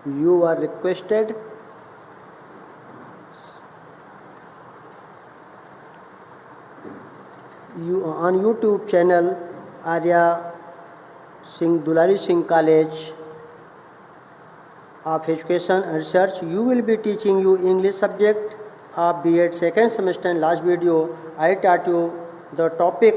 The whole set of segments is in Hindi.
You are requested on YouTube channel Arya Singh Dulari Singh College of Education and Research. You will be teaching you English subject of B.Ed second semester. In last video I taught you the topic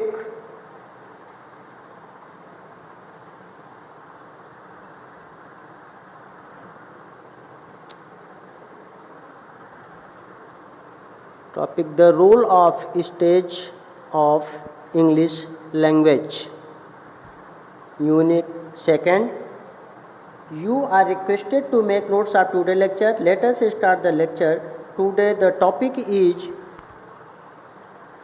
the role of stage of English language. Unit 2nd. You are requested to make notes of today's lecture. Let us start the lecture. Today the topic is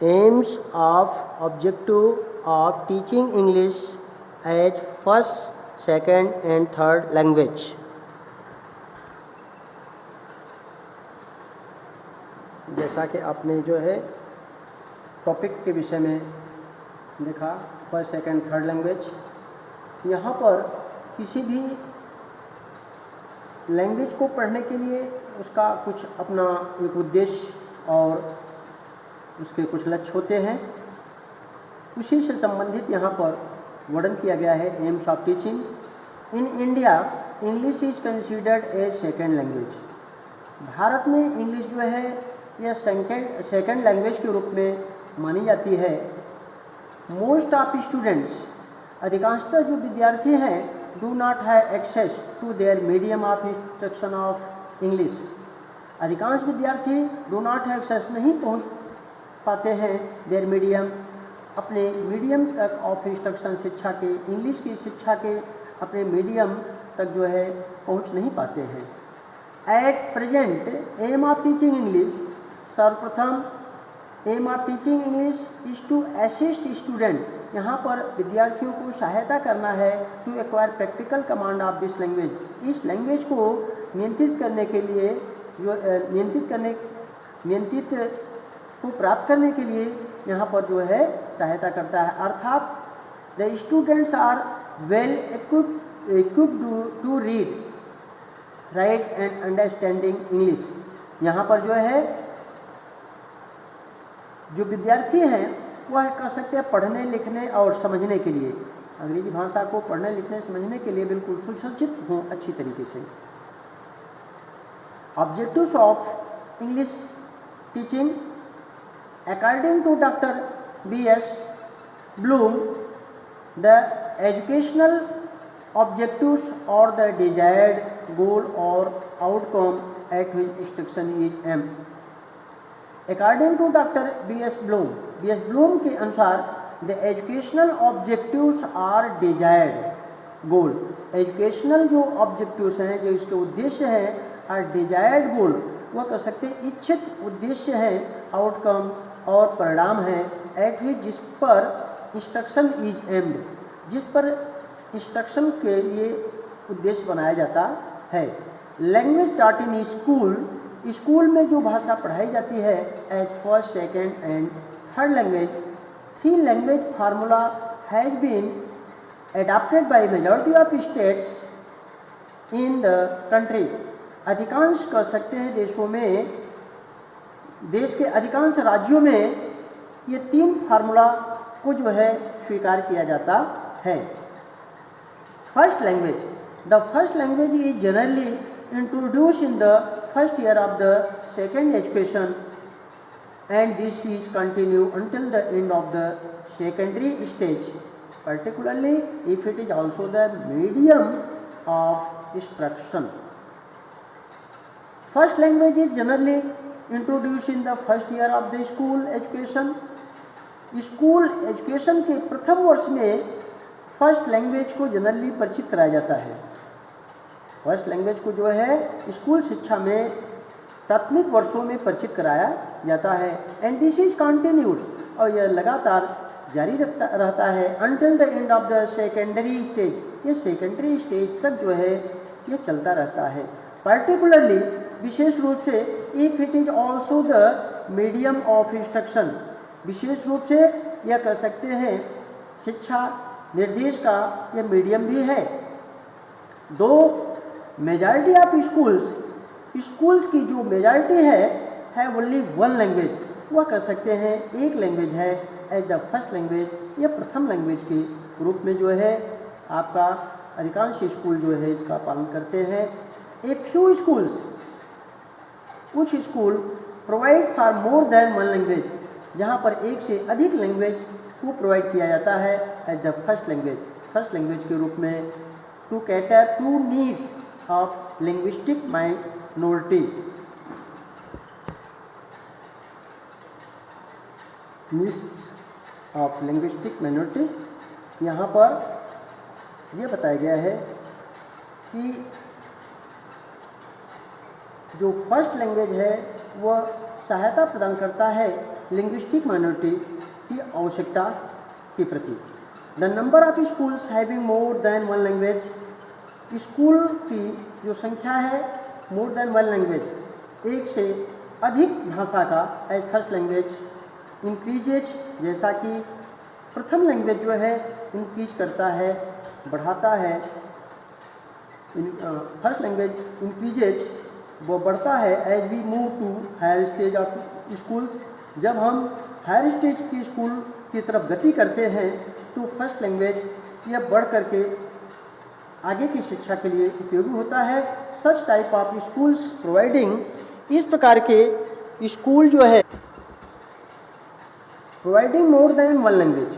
aims of objective of teaching English as first, second and third language. जैसा कि आपने जो है टॉपिक के विषय में देखा फर्स्ट, सेकंड, थर्ड लैंग्वेज। यहाँ पर किसी भी लैंग्वेज को पढ़ने के लिए उसका कुछ अपना एक उद्देश्य और उसके कुछ लक्ष्य होते हैं। उसी से संबंधित यहाँ पर वर्णन किया गया है aims of teaching. In India English is considered as second language. भारत में इंग्लिश जो है यह सेकेंड लैंग्वेज के रूप में मानी जाती है। मोस्ट ऑफ स्टूडेंट्स, अधिकांशतः जो विद्यार्थी हैं, do not have access to their medium of instruction of English. अधिकांश विद्यार्थी डू नॉट हैव एक्सेस नहीं पहुंच पाते हैं देयर मीडियम, अपने मीडियम तक ऑफ इंस्ट्रक्शन, शिक्षा के, इंग्लिश की शिक्षा के अपने मीडियम तक जो है पहुंच नहीं पाते हैं। At present aim of teaching English, सर्वप्रथम aim of teaching English is to assist student, यहाँ पर विद्यार्थियों को सहायता करना है to acquire practical command of this language. इस लैंग्वेज को नियंत्रित करने के लिए जो नियंत्रित को प्राप्त करने के लिए यहाँ पर जो है सहायता करता है। अर्थात the students are well equipped to read, write and understanding English. यहाँ पर जो है जो विद्यार्थी हैं वह कह सकते हैं पढ़ने लिखने और समझने के लिए, अंग्रेजी भाषा को पढ़ने लिखने समझने के लिए बिल्कुल सुसज्जित हों अच्छी तरीके से। Objectives of English teaching according to doctor B.S. Bloom, the educational objectives or the desired goal or outcome at which instruction is aimed. According to Dr. B.S. Bloom, B.S. Bloom के अनुसार the educational objectives are desired goal, educational जो objectives हैं, जो इसके उद्देश्य हैं, are desired goal, वह कह सकते हैं इच्छित उद्देश्य है, outcome और परिणाम है, at which जिस पर instruction is aimed, जिस पर इंस्ट्रक्शन के लिए उद्देश्य बनाया जाता है। Language taught in school, school में जो भाषा पढ़ाई जाती है as first, second and third language, 3 language formula has been adopted by majority of states in the country. अधिकांश कह सकते हैं देशों में, देश के अधिकांश राज्यों में ये 3 फार्मूला को जो है स्वीकार किया जाता है। First language, the first language is generally introduce in the first year of the second education and this is continue until the end of the secondary stage, particularly if it is also the medium of instruction. First language is generally introduced in the first year of the school education. School education के प्रथम वर्ष में फर्स्ट लैंग्वेज को जनरली परिचित कराया जाता है। फर्स्ट लैंग्वेज को जो है स्कूल शिक्षा में प्राथमिक वर्षों में परिचित कराया जाता है। एंड दिस इज कंटिन्यूड, और यह लगातार जारी रहता है until the end of the secondary stage, ये सेकेंडरी स्टेज तक जो है ये चलता रहता है। पर्टिकुलरली, विशेष रूप से, if it is also the medium of instruction, विशेष रूप से यह कह सकते हैं शिक्षा निर्देश का यह मीडियम भी है। दो मेजॉरिटी ऑफ स्कूल्स की जो मेजॉरिटी है ओनली वन लैंग्वेज, वह कह सकते हैं एक लैंग्वेज है एज द फर्स्ट लैंग्वेज या प्रथम लैंग्वेज के रूप में जो है आपका अधिकांश स्कूल जो है इसका पालन करते हैं। ए फ्यू स्कूल्स, कुछ school provide for more than one language, जहाँ पर एक से अधिक लैंग्वेज को प्रोवाइड किया जाता है एज द फर्स्ट लैंग्वेज के रूप में, to cater to needs of linguistic minority. Needs of linguistic minority, यहाँ पर यह बताया गया है कि जो फर्स्ट लैंग्वेज है वह सहायता प्रदान करता है लिंग्विस्टिक माइनॉरिटी की आवश्यकता के प्रति। The number of schools having more than one language, school की जो संख्या है मोर देन वन लैंग्वेज, एक से अधिक भाषा का एज फर्स्ट लैंग्वेज इंक्रीजेज, जैसा कि प्रथम लैंग्वेज जो है इंक्रीज करता है, बढ़ाता है। फर्स्ट लैंग्वेज इंक्रीजेज, वो बढ़ता है as we move to higher stage of schools, जब हम हायर स्टेज की स्कूल की तरफ गति करते हैं तो फर्स्ट लैंग्वेज यह बढ़ करके आगे की शिक्षा के लिए उपयोगी होता है। Such type of schools providing, इस प्रकार के स्कूल जो है providing more than one language,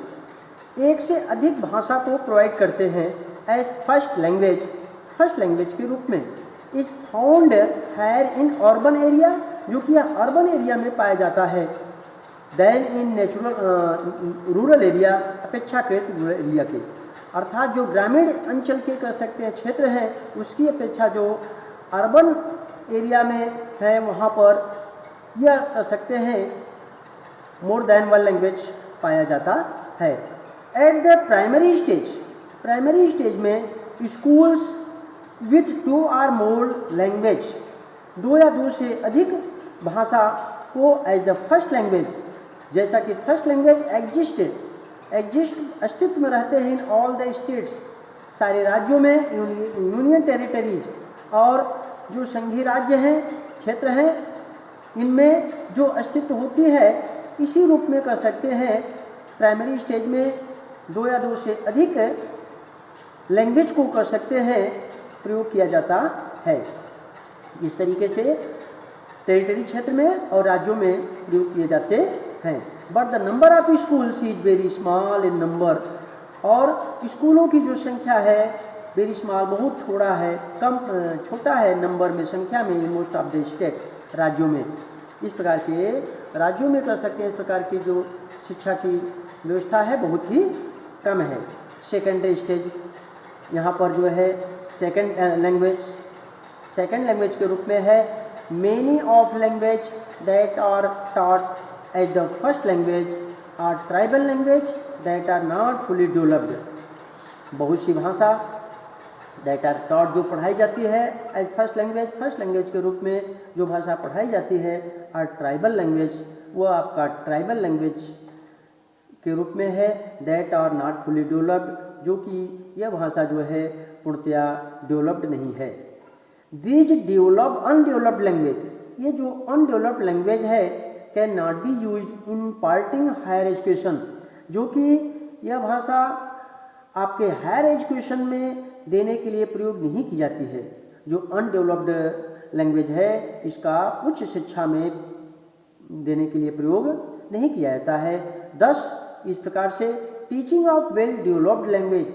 एक से अधिक भाषा को प्रोवाइड करते हैं एज फर्स्ट लैंग्वेज के रूप में, is found higher in urban area, जो कि अर्बन एरिया में पाया जाता है, देन इन रूरल एरिया, अपेक्षाकृत रूरल एरिया के, अर्थात जो ग्रामीण अंचल के कह सकते हैं क्षेत्र हैं उसकी अपेक्षा जो अर्बन एरिया में है वहाँ पर यह कह सकते हैं मोर देन वन लैंग्वेज पाया जाता है। एट द प्राइमरी स्टेज में schools with two or more language, दो या दो से अधिक भाषा को एज द फर्स्ट लैंग्वेज, जैसा कि फर्स्ट लैंग्वेज एग्जिस्ट अस्तित्व में रहते हैं इन ऑल द स्टेट्स, सारे राज्यों में, यूनियन टेरिटरीज, और जो संघीय राज्य हैं, क्षेत्र हैं, इनमें जो अस्तित्व होती है इसी रूप में कह सकते हैं प्राइमरी स्टेज में दो या दो से अधिक लैंग्वेज को कह सकते हैं प्रयोग किया जाता है। इस तरीके से टेरिटरी क्षेत्र में और राज्यों में प्रयोग किए जाते हैं। But the number of schools is very small in number, और स्कूलों की जो संख्या है वेरी स्मॉल, बहुत थोड़ा है, कम छोटा है नंबर में, संख्या में, in most of the states, राज्यों में। इस प्रकार के राज्यों में कह सकते हैं इस प्रकार की जो शिक्षा की व्यवस्था है बहुत ही कम है। सेकेंडरी स्टेज, यहाँ पर जो है सेकेंड लैंग्वेज के रूप में है, many of language that are taught as the first language are tribal language that are not fully developed. बहुत सी भाषा दैट आर टॉट जो पढ़ाई जाती है एज फर्स्ट लैंग्वेज के रूप में जो भाषा पढ़ाई जाती है, आर ट्राइबल लैंग्वेज, वो आपका ट्राइबल लैंग्वेज के रूप में है, that are not fully developed, जो कि यह भाषा जो है पूर्णतया डेवलप्ड नहीं है। दीज अनडेवलप्ड लैंग्वेज, ये जो अनडेवलप्ड लैंग्वेज है can not be use in imparting higher education, जो कि यह भाषा आपके हायर एजुकेशन में देने के लिए प्रयोग नहीं की जाती है। जो अनडेवलप्ड लैंग्वेज है इसका उच्च शिक्षा में देने के लिए प्रयोग नहीं किया जाता है। दस इस प्रकार से teaching of well developed language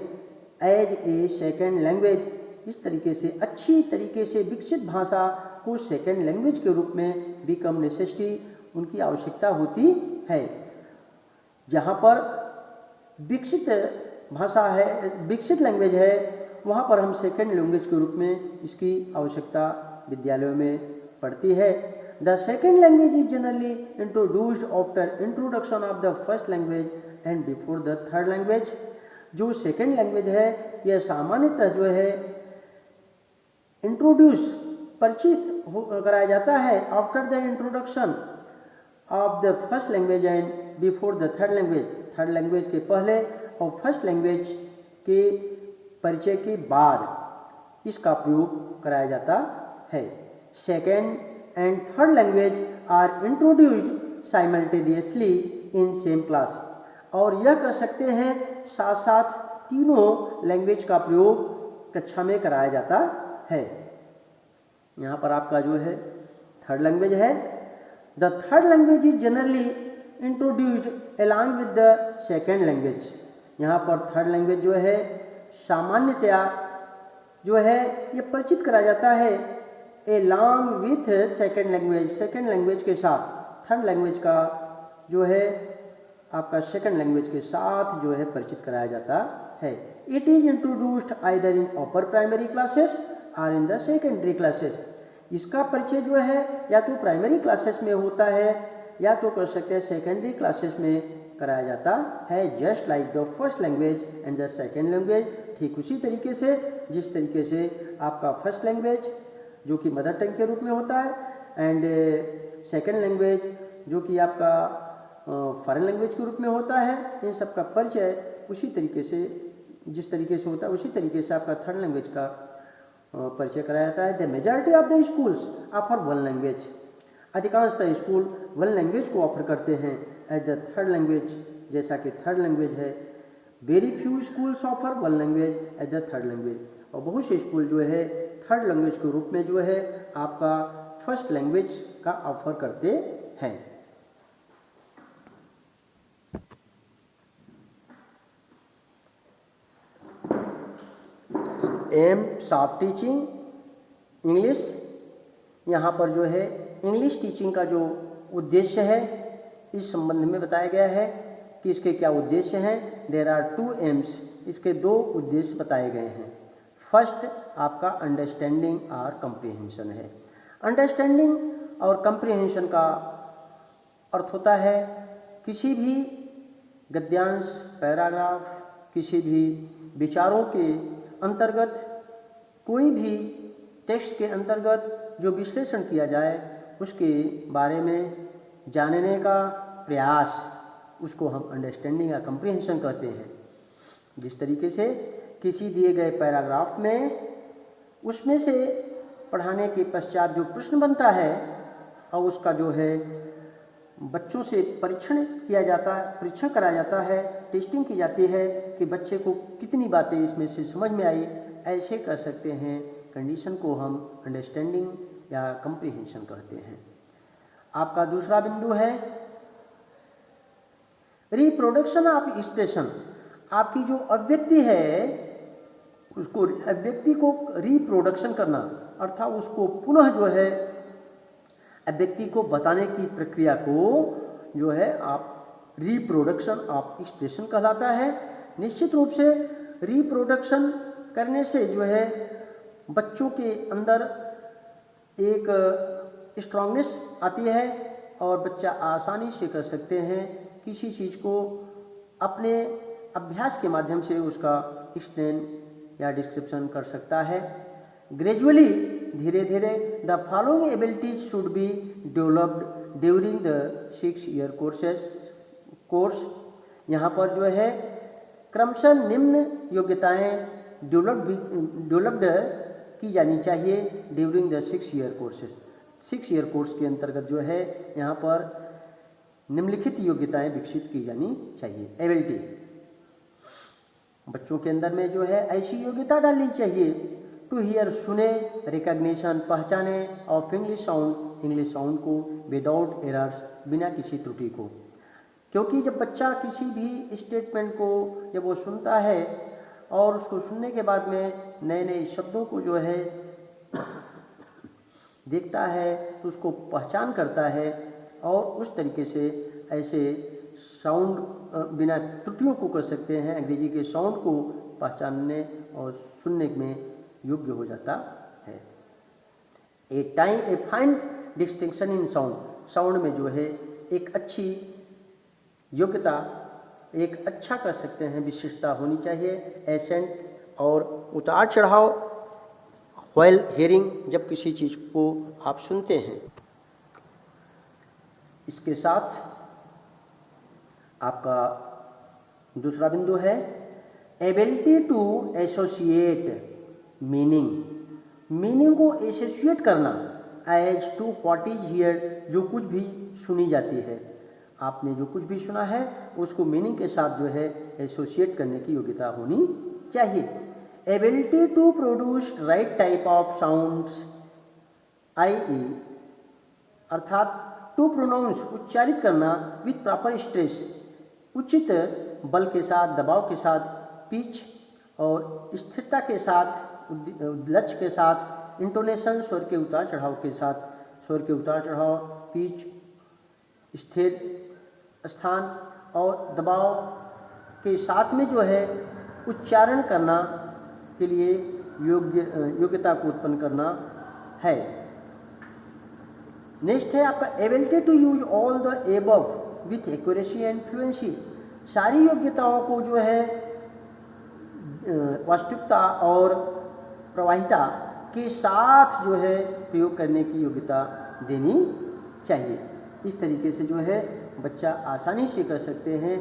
as a second language, इस तरीके से अच्छी तरीके से विकसित भाषा को सेकेंड लैंग्वेज के रूप में बिकम नेसेसिटी, उनकी आवश्यकता होती है। जहाँ पर विकसित भाषा है, विकसित लैंग्वेज है, वहाँ पर हम सेकेंड लैंग्वेज के रूप में इसकी आवश्यकता विद्यालयों में पड़ती है। The second language is generally introduced after introduction of the first language and before the third language. जो सेकेंड लैंग्वेज है यह सामान्यतः जो है इंट्रोड्यूस परिचित कराया जाता है after the introduction of the first language and before the third language के पहले और फर्स्ट लैंग्वेज के परिचय के बाद इसका प्रयोग कराया जाता है। Second and third language are introduced simultaneously in same class, और यह कर सकते हैं साथ साथ तीनों लैंग्वेज का प्रयोग कक्षा में कराया जाता है। यहाँ पर आपका जो है थर्ड लैंग्वेज है। The third language is generally introduced along with the second language. यहाँ पर थर्ड लैंग्वेज जो है सामान्यतया जो है ये परिचित कराया जाता है along with second language, second language के साथ। थर्ड लैंग्वेज का जो है आपका सेकेंड लैंग्वेज के साथ जो है परिचित कराया जाता है। It is introduced either in upper primary classes और इन द सेकेंडरी क्लासेस। इसका परिचय जो है या तो प्राइमरी क्लासेस में होता है या तो कर सकते हैं सेकेंडरी क्लासेस में कराया जाता है। Just like the first language and the second language, ठीक उसी तरीके से जिस तरीके से आपका फर्स्ट लैंग्वेज जो कि मदर टंग के रूप में होता है एंड सेकेंड लैंग्वेज जो कि आपका फॉरेन लैंग्वेज के रूप में होता है। इन सब का परिचय उसी तरीके से जिस तरीके से होता है उसी तरीके से आपका थर्ड लैंग्वेज का परिचय कराया जाता है। The majority of the schools offer one language, अधिकांशतः स्कूल वन लैंग्वेज को ऑफर करते हैं एज द थर्ड लैंग्वेज, जैसा कि थर्ड लैंग्वेज है। Very few schools offer one language as the third language, और बहुत से स्कूल जो है थर्ड लैंग्वेज के रूप में जो है आपका फर्स्ट लैंग्वेज का ऑफर करते हैं। एम्स ऑफ टीचिंग इंग्लिश, यहाँ पर जो है इंग्लिश टीचिंग का जो उद्देश्य है इस संबंध में बताया गया है कि इसके क्या उद्देश्य हैं। देयर आर टू एम्स, इसके दो उद्देश्य बताए गए हैं। फर्स्ट आपका अंडरस्टैंडिंग और कंप्रीहेंशन है। अंडरस्टैंडिंग और कंप्रीहेंशन का अर्थ होता है किसी भी गद्यांश, पैराग्राफ, किसी भी विचारों के अंतर्गत, कोई भी टेक्स्ट के अंतर्गत जो विश्लेषण किया जाए उसके बारे में जानने का प्रयास, उसको हम अंडरस्टैंडिंग या कंप्रीहेंशन कहते हैं। जिस तरीके से किसी दिए गए पैराग्राफ में उसमें से पढ़ाने के पश्चात जो प्रश्न बनता है और उसका जो है बच्चों से परीक्षण किया जाता है, परीक्षण कराया जाता है, टेस्टिंग की जाती है कि बच्चे को कितनी बातें इसमें से समझ में आई, ऐसे कर सकते हैं। कंडीशन को हम अंडरस्टैंडिंग या कंप्रीहेंशन कहते हैं। आपका दूसरा बिंदु है रिप्रोडक्शन ऑफ एक्सप्रेशन। आपकी जो अभिव्यक्ति है उसको, अभिव्यक्ति को रिप्रोडक्शन करना, अर्थात उसको पुनः जो है अभिव्यक्ति को बताने की प्रक्रिया को जो है आप रिप्रोडक्शन ऑफ एक्सप्रेशन कहलाता है। निश्चित रूप से रिप्रोडक्शन करने से जो है बच्चों के अंदर एक स्ट्रांगनेस आती है और बच्चा आसानी से कर सकते हैं किसी चीज़ को अपने अभ्यास के माध्यम से उसका एक्सप्लेन या डिस्क्रिप्शन कर सकता है। ग्रेजुअली, धीरे धीरे, the following abilities should be developed during the 6 year course. यहाँ पर जो है क्रमशः निम्न योग्यताएं डेवलप्ड की जानी चाहिए during the 6 year courses. 6 year course के अंतर्गत जो है यहाँ पर निम्नलिखित योग्यताएं विकसित की जानी चाहिए। एबिलिटी, बच्चों के अंदर में जो है ऐसी योग्यता डालनी चाहिए टू हियर, सुने, रिकॉग्निशन, पहचाने, ऑफ इंग्लिश साउंड को विदाउट एरर्स, बिना किसी त्रुटि को। क्योंकि जब बच्चा किसी भी स्टेटमेंट को जब वो सुनता है और उसको सुनने के बाद में नए नए शब्दों को जो है देखता है तो उसको पहचान करता है और उस तरीके से ऐसे साउंड बिना त्रुटियों को कर सकते हैं, अंग्रेजी के साउंड को पहचानने और सुनने में योग्य हो जाता है। A fine distinction in sound में जो है एक अच्छी योग्यता, एक अच्छा कर सकते हैं विशिष्टता होनी चाहिए। एसेंट और उतार चढ़ाव व्हाइल हियरिंग, जब किसी चीज़ को आप सुनते हैं। इसके साथ आपका दूसरा बिंदु है एबिलिटी टू एसोसिएट। मीनिंग को एसोसिएट करना as to what is here, जो कुछ भी सुनी जाती है, आपने जो कुछ भी सुना है उसको मीनिंग के साथ जो है एसोसिएट करने की योग्यता होनी चाहिए। Ability to produce right type of sounds, i.e. अर्थात टू प्रोनाउंस उच्चारित करना विथ प्रॉपर स्ट्रेस, उचित बल के साथ, दबाव के साथ, पिच और स्थिरता के साथ, लक्ष्य के साथ, इंटोनेशन स्वर के उतार चढ़ाव के साथ, स्वर के उतार चढ़ाव, पिच, स्थिर स्थान और दबाव के साथ में जो है उच्चारण करना के लिए योग्यता को उत्पन्न करना है। नेक्स्ट है आपका ability to use all the above with accuracy and fluency. सारी योग्यताओं को जो है वास्तविकता और प्रवाहिता के साथ जो है प्रयोग करने की योग्यता देनी चाहिए। इस तरीके से जो है बच्चा आसानी से कर सकते हैं,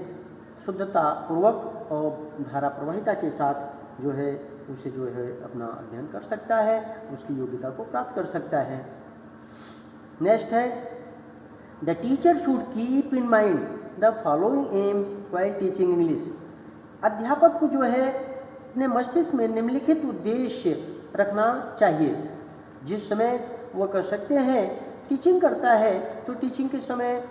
शुद्धता पूर्वक और धारा प्रवाहिता के साथ जो है उसे जो है अपना अध्ययन कर सकता है, उसकी योग्यता को प्राप्त कर सकता है। नेक्स्ट है the teacher should keep in mind the following aim while teaching English. अध्यापक को जो है अपने मस्तिष्क में निम्नलिखित उद्देश्य रखना चाहिए। जिस समय वह कर सकते हैं टीचिंग करता है तो टीचिंग के समय,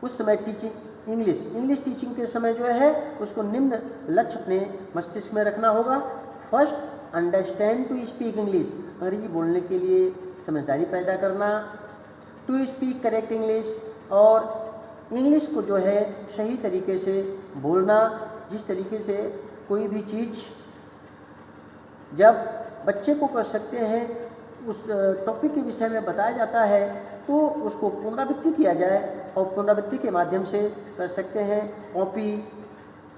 उस समय टीचिंग इंग्लिश टीचिंग के समय जो है उसको निम्न लक्ष्य अपने मस्तिष्क में रखना होगा। First, understand to speak English, अंग्रेजी बोलने के लिए समझदारी पैदा करना। टू स्पीक करेक्ट इंग्लिश, और इंग्लिश को जो है सही तरीके से बोलना। जिस तरीके से कोई भी चीज़ जब बच्चे को कर सकते हैं उस टॉपिक के विषय में बताया जाता है तो उसको पुनरावृत्ति किया जाए, और पुनरावृत्ति के माध्यम से कर सकते हैं। Copy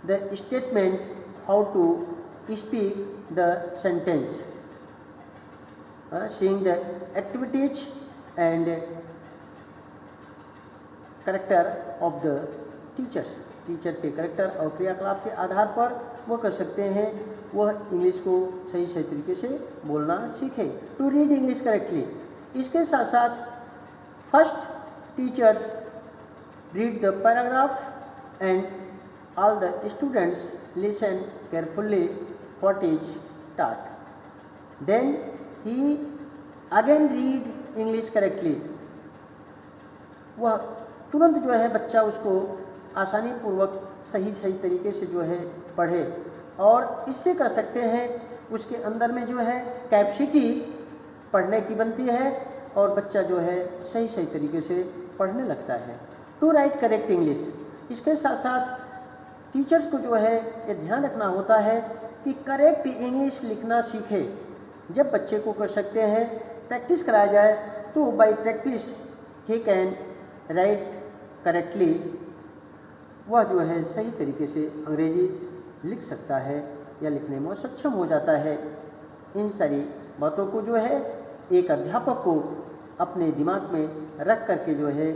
the statement, how to speak the sentence, seeing the activities and character of the teachers. Teacher के करेक्टर और क्रियाकलाप के आधार पर वो कर सकते हैं वह इंग्लिश को सही तरीके से बोलना सीखे। टू रीड इंग्लिश करेक्टली, इसके साथ साथ first teachers read the paragraph and all the students listen carefully what is taught. Then he again read English correctly, वह तुरंत जो है बच्चा उसको आसानी पूर्वक सही तरीके से जो है पढ़े, और इससे कर सकते हैं उसके अंदर में जो है कैपेसिटी पढ़ने की बनती है और बच्चा जो है सही तरीके से पढ़ने लगता है। टू राइट करेक्ट इंग्लिश, इसके साथ साथ टीचर्स को जो है ये ध्यान रखना होता है कि करेक्ट इंग्लिश लिखना सीखे। जब बच्चे को कर सकते हैं प्रैक्टिस कराया जाए तो bye practice he can write correctly, वह जो है सही तरीके से अंग्रेजी लिख सकता है या लिखने में सक्षम हो जाता है। इन सारी बातों को जो है एक अध्यापक को अपने दिमाग में रख करके जो है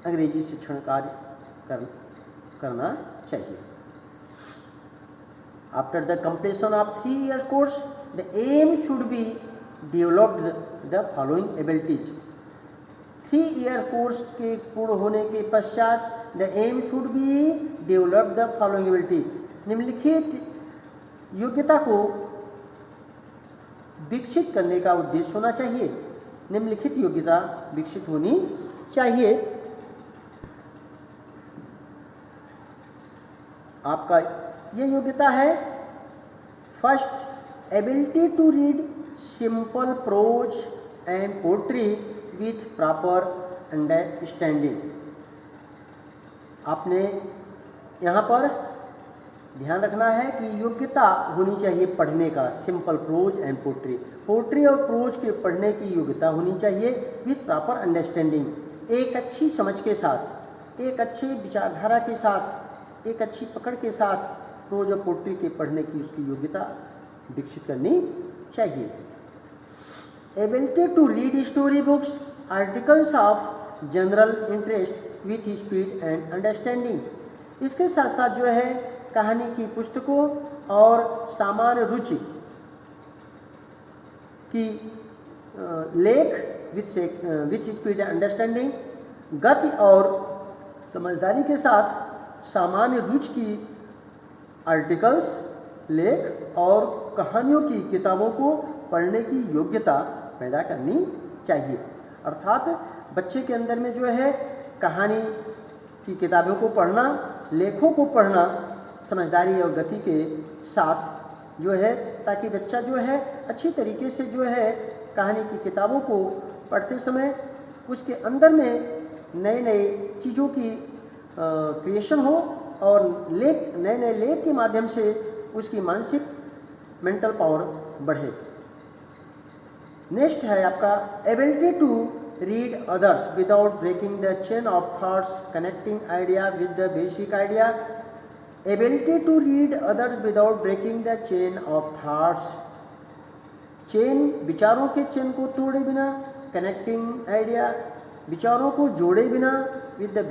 अंग्रेजी शिक्षण कार्य करना चाहिए। After the completion of 3 years course the aim should be developed the following abilities. 3 year course के पूर्ण होने के पश्चात the aim should be develop the following ability, निम्नलिखित योग्यता को विकसित करने का उद्देश्य होना चाहिए। निम्नलिखित योग्यता विकसित होनी चाहिए। आपका ये योग्यता है first, ability to read simple prose and poetry with proper understanding. आपने यहाँ पर ध्यान रखना है कि योग्यता होनी चाहिए पढ़ने का, simple prose and poetry, poetry और प्रोज के पढ़ने की योग्यता होनी चाहिए विथ प्रॉपर अंडरस्टैंडिंग, एक अच्छी समझ के साथ, एक अच्छी विचारधारा के साथ, एक अच्छी पकड़ के साथ प्रोज और पोट्री के पढ़ने की उसकी योग्यता विकसित करनी चाहिए। Ability to read story books, articles of general interest with speed and understanding. इसके साथ साथ जो है कहानी की पुस्तकों और सामान्य रुचि कि लेख विथ स्पीड एंड अंडरस्टैंडिंग, गति और समझदारी के साथ सामान्य रुचि की आर्टिकल्स, लेख और कहानियों की किताबों को पढ़ने की योग्यता पैदा करनी चाहिए। अर्थात बच्चे के अंदर में जो है कहानी की किताबों को पढ़ना, लेखों को पढ़ना समझदारी और गति के साथ जो है, ताकि बच्चा जो है अच्छी तरीके से जो है कहानी की किताबों को पढ़ते समय उसके अंदर में नए नए चीज़ों की क्रिएशन हो और नए नए लेख के माध्यम से उसकी मानसिक मेंटल पावर बढ़े। नेक्स्ट है आपका ability to read others without breaking the chain of thoughts, connecting idea with the basic idea. Ability to read others without breaking the chain of thoughts, chain विचारों के चेन को तोड़े बिना, कनेक्टिंग आइडिया विचारों को जोड़े बिना, विद द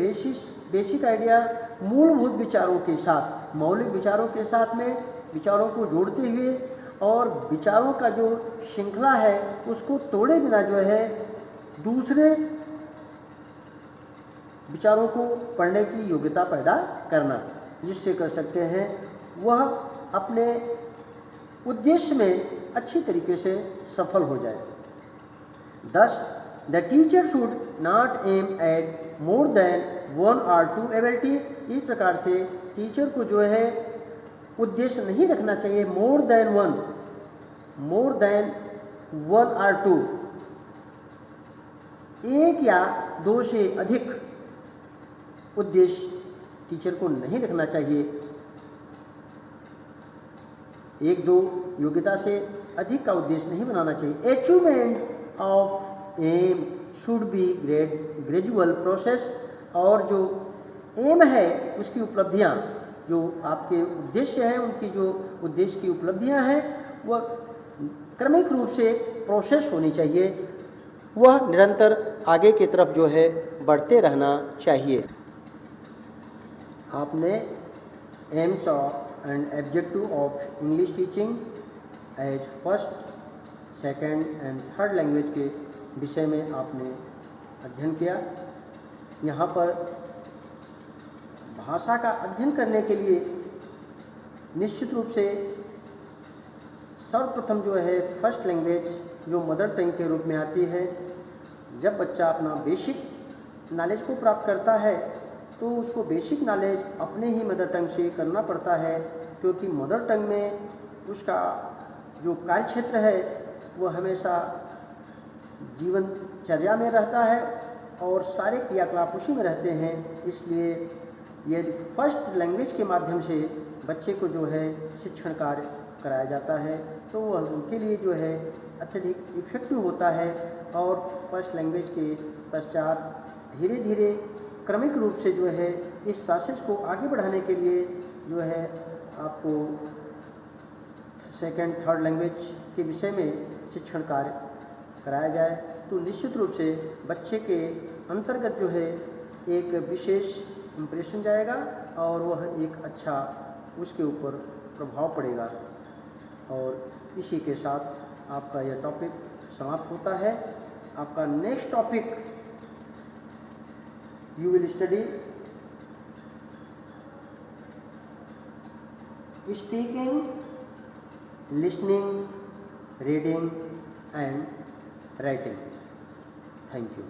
बेसिक आइडिया मूलभूत विचारों के साथ, मौलिक विचारों के साथ में विचारों को जोड़ते हुए और विचारों का जो श्रृंखला है उसको तोड़े बिना जो है दूसरे विचारों को पढ़ने की योग्यता पैदा करना, जिससे कर सकते हैं वह अपने उद्देश्य में अच्छी तरीके से सफल हो जाए। Thus, the teacher should not aim at more than one or two ability। इस प्रकार से टीचर को जो है उद्देश्य नहीं रखना चाहिए मोर देन वन और टू, एक या दो से अधिक उद्देश्य टीचर को नहीं रखना चाहिए। एक दो योग्यता से अधिक का उद्देश्य नहीं बनाना चाहिए। Achievement of aim should be gradual process, और जो एम है उसकी उपलब्धियां, जो आपके उद्देश्य हैं उनकी जो उद्देश्य की उपलब्धियां हैं वह क्रमिक रूप से प्रोसेस होनी चाहिए, वह निरंतर आगे की तरफ जो है बढ़ते रहना चाहिए। आपने aims and objective of English teaching as first, second and third language के विषय में आपने अध्ययन किया। यहाँ पर भाषा का अध्ययन करने के लिए निश्चित रूप से सर्वप्रथम जो है फर्स्ट लैंग्वेज जो मदर टंग के रूप में आती है, जब बच्चा अपना बेसिक नॉलेज को प्राप्त करता है तो उसको बेसिक नॉलेज अपने ही मदर टंग से करना पड़ता है, क्योंकि मदर टंग में उसका जो कार्य क्षेत्र है वह हमेशा जीवनचर्या में रहता है और सारे क्रियाकलाप उसी में रहते हैं। इसलिए यदि फर्स्ट लैंग्वेज के माध्यम से बच्चे को जो है शिक्षण कार्य कराया जाता है तो वह उनके लिए जो है अत्यधिक इफ़ेक्टिव होता है। और फर्स्ट लैंग्वेज के पश्चात धीरे धीरे क्रमिक रूप से जो है इस प्रोसेस को आगे बढ़ाने के लिए जो है आपको सेकंड थर्ड लैंग्वेज के विषय में शिक्षण कार्य कराया जाए तो निश्चित रूप से बच्चे के अंतर्गत जो है एक विशेष इम्प्रेशन जाएगा और वह एक अच्छा उसके ऊपर प्रभाव पड़ेगा। और इसी के साथ आपका यह टॉपिक समाप्त होता है। आपका next topic you will study speaking, listening, reading and writing. Thank you.